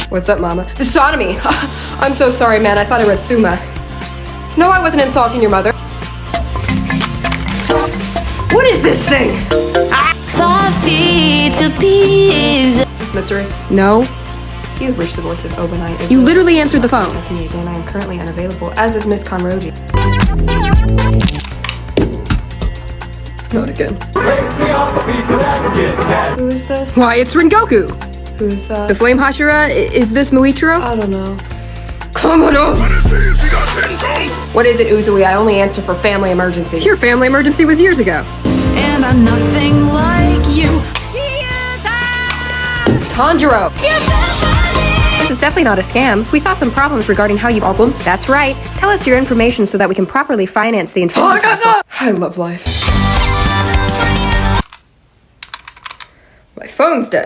What's up, Mama? The sodomy! I'm so sorry, man. I thought I read Suma. No, I wasn't insulting your mother. What is this thing? 5 feet to pieces. Miss Mitsuri, No. you have reached the voice of obanai. You literally answered the phone. Again, I am currently unavailable, as is Miss Conroji. Not again. Who is this? Why, it's Rengoku! Who's that? The Flame Hashira? Is this Muichiro? I don't know. Come on over. What is it, Uzui? I only answer for family emergencies. Your family emergency was years ago. And I'm nothing like you. Tanjiro! This is definitely not a scam. We saw some problems regarding how you albums. That's right. Tell us your information so that we can properly finance the Infinity Castle. I love life. My phone's dead.